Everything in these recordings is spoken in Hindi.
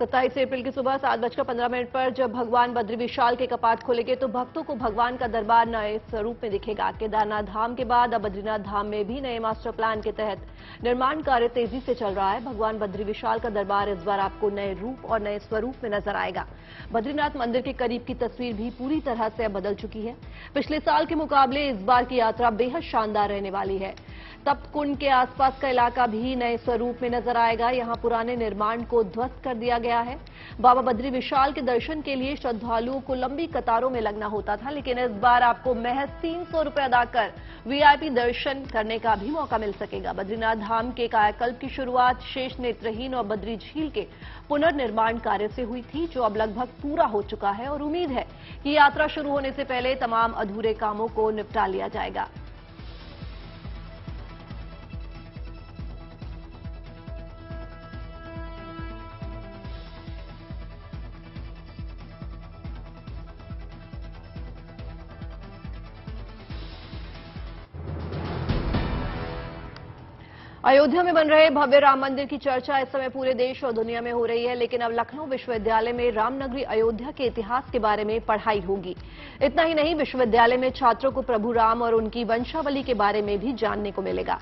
27 अप्रैल की सुबह 7:15 पर जब भगवान बद्री विशाल के कपाट खोलेंगे तो भक्तों को भगवान का दरबार नए स्वरूप में दिखेगा। केदारनाथ धाम के बाद अब बद्रीनाथ धाम में भी नए मास्टर प्लान के तहत निर्माण कार्य तेजी से चल रहा है। भगवान बद्री विशाल का दरबार इस बार आपको नए रूप और नए स्वरूप में नजर आएगा। बद्रीनाथ मंदिर के करीब की तस्वीर भी पूरी तरह से अब बदल चुकी है। पिछले साल के मुकाबले इस बार की यात्रा बेहद शानदार रहने वाली है। तप्त कुंड के आसपास का इलाका भी नए स्वरूप में नजर आएगा। यहां पुराने निर्माण को ध्वस्त कर दिया गया है। बाबा बद्री विशाल के दर्शन के लिए श्रद्धालुओं को लंबी कतारों में लगना होता था, लेकिन इस बार आपको महज 300 रुपए अदा कर वीआईपी दर्शन करने का भी मौका मिल सकेगा। बद्रीनाथ धाम के कायाकल्प की शुरुआत शेष नेत्रहीन और बद्री झील के पुनर्निर्माण कार्य से हुई थी, जो अब लगभग पूरा हो चुका है और उम्मीद है कि यात्रा शुरू होने से पहले तमाम अधूरे कामों को निपटा लिया जाएगा। अयोध्या में बन रहे भव्य राम मंदिर की चर्चा इस समय पूरे देश और दुनिया में हो रही है, लेकिन अब लखनऊ विश्वविद्यालय में रामनगरी अयोध्या के इतिहास के बारे में पढ़ाई होगी। इतना ही नहीं, विश्वविद्यालय में छात्रों को प्रभु राम और उनकी वंशावली के बारे में भी जानने को मिलेगा।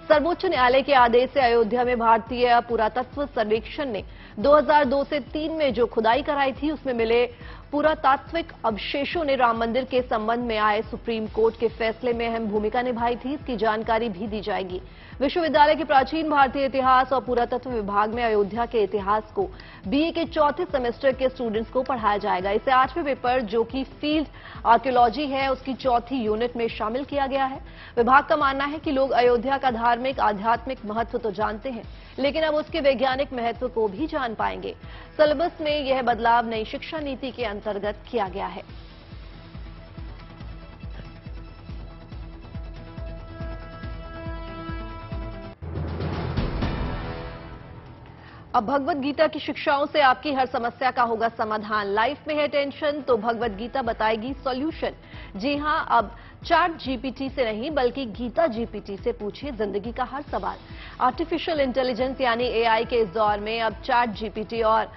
सर्वोच्च न्यायालय के आदेश से अयोध्या में भारतीय पुरातत्व सर्वेक्षण ने 2002 से 3 में जो खुदाई कराई थी, उसमें मिले पुरातात्विक अवशेषों ने राम मंदिर के संबंध में आए सुप्रीम कोर्ट के फैसले में अहम भूमिका निभाई थी। इसकी जानकारी भी दी जाएगी। विश्वविद्यालय के प्राचीन भारतीय इतिहास और पुरातत्व विभाग में अयोध्या के इतिहास को बीए के चौथे सेमेस्टर के स्टूडेंट्स को पढ़ाया जाएगा। इसे 8वें पेपर, जो कि फील्ड आर्कियोलॉजी है, उसकी चौथी यूनिट में शामिल किया गया है। विभाग का मानना है कि लोग अयोध्या का धार्मिक आध्यात्मिक महत्व तो जानते हैं, लेकिन अब उसके वैज्ञानिक महत्व को भी जान पाएंगे। सिलेबस में यह बदलाव नई शिक्षा नीति के अंतर्गत किया गया है। अब भगवत गीता की शिक्षाओं से आपकी हर समस्या का होगा समाधान। लाइफ में है टेंशन तो भगवत गीता बताएगी सॉल्यूशन। जी हां, अब चैट जीपीटी से नहीं बल्कि गीता जीपीटी से पूछिए जिंदगी का हर सवाल। आर्टिफिशियल इंटेलिजेंस यानी एआई के इस दौर में अब चैट जीपीटी और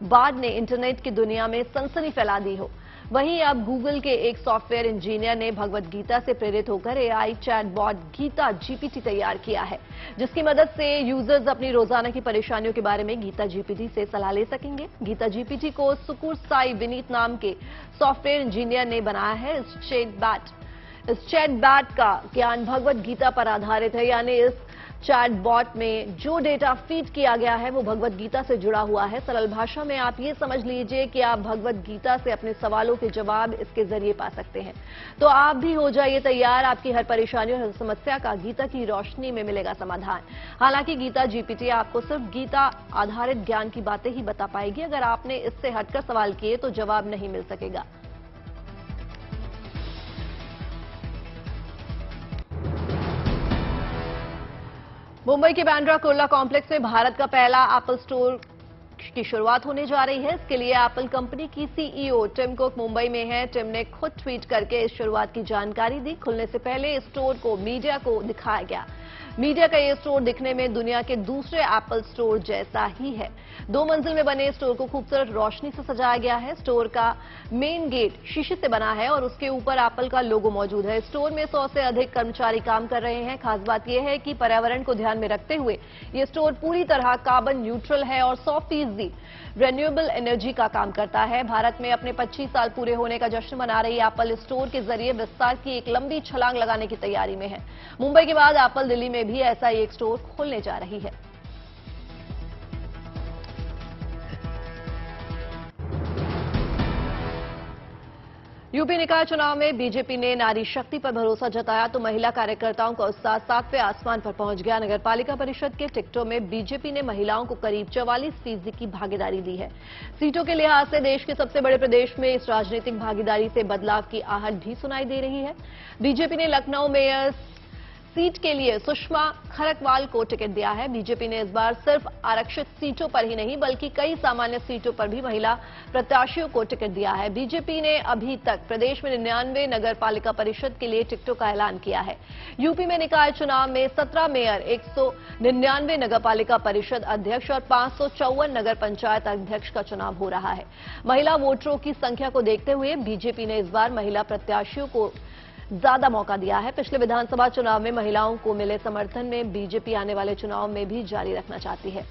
बार्ड ने इंटरनेट की दुनिया में सनसनी फैला दी हो। वहीं अब गूगल के एक सॉफ्टवेयर इंजीनियर ने भगवत गीता से प्रेरित होकर एआई चैटबॉट गीता जीपीटी तैयार किया है, जिसकी मदद से यूजर्स अपनी रोजाना की परेशानियों के बारे में गीता जीपीटी से सलाह ले सकेंगे। गीता जीपीटी को सुकुर साई विनीत नाम के सॉफ्टवेयर इंजीनियर ने बनाया है। इस चैटबॉट का ज्ञान भगवत गीता पर आधारित है, यानी इस चैटबॉट में जो डेटा फीड किया गया है वो भगवत गीता से जुड़ा हुआ है। सरल भाषा में आप ये समझ लीजिए कि आप भगवत गीता से अपने सवालों के जवाब इसके जरिए पा सकते हैं। तो आप भी हो जाइए तैयार, आपकी हर परेशानी और हर समस्या का गीता की रोशनी में मिलेगा समाधान। हालांकि गीता जीपीटी आपको सिर्फ गीता आधारित ज्ञान की बातें ही बता पाएगी। अगर आपने इससे हटकर सवाल किए तो जवाब नहीं मिल सकेगा। मुंबई के बांद्रा कुर्ला कॉम्प्लेक्स में भारत का पहला एप्पल स्टोर की शुरुआत होने जा रही है। इसके लिए एप्पल कंपनी की सीईओ टिम कुक मुंबई में हैं। टिम ने खुद ट्वीट करके इस शुरुआत की जानकारी दी। खुलने से पहले इस स्टोर को मीडिया को दिखाया गया। मीडिया का यह स्टोर दिखने में दुनिया के दूसरे एप्पल स्टोर जैसा ही है। 2 मंजिल में बने स्टोर को खूबसूरत रोशनी से सजाया गया है। स्टोर का मेन गेट शीशे से बना है और उसके ऊपर एप्पल का लोगो मौजूद है। स्टोर में 100 से अधिक कर्मचारी काम कर रहे हैं। खास बात यह है कि पर्यावरण को ध्यान में रखते हुए ये स्टोर पूरी तरह कार्बन न्यूट्रल है और 100% रिन्यूएबल एनर्जी का काम करता है। भारत में अपने 25 साल पूरे होने का जश्न मना रही एप्पल स्टोर के जरिए विस्तार की एक लंबी छलांग लगाने की तैयारी में है। मुंबई के बाद एप्पल दिल्ली में भी ऐसा ही एक स्टोर खोलने जा रही है। यूपी निकाय चुनाव में बीजेपी ने नारी शक्ति पर भरोसा जताया तो महिला कार्यकर्ताओं का उत्साह 7वें आसमान पर पहुंच गया। नगर पालिका परिषद के टिकटों में बीजेपी ने महिलाओं को करीब 44% की भागीदारी दी है। सीटों के लिहाज से देश के सबसे बड़े प्रदेश में इस राजनीतिक भागीदारी से बदलाव की आहट भी सुनाई दे रही है। बीजेपी ने लखनऊ मेयर सीट के लिए सुषमा खरकवाल को टिकट दिया है। बीजेपी ने इस बार सिर्फ आरक्षित सीटों पर ही नहीं बल्कि कई सामान्य सीटों पर भी महिला प्रत्याशियों को टिकट दिया है। बीजेपी ने अभी तक प्रदेश में 99 नगर पालिका परिषद के लिए टिकटों का ऐलान किया है। यूपी में निकाय चुनाव में 17 मेयर, 199 नगर पालिका परिषद अध्यक्ष और 554 नगर पंचायत अध्यक्ष का चुनाव हो रहा है। महिला वोटरों की संख्या को देखते हुए बीजेपी ने इस बार महिला प्रत्याशियों को ज्यादा मौका दिया है। पिछले विधानसभा चुनाव में महिलाओं को मिले समर्थन में बीजेपी आने वाले चुनाव में भी जारी रखना चाहती है।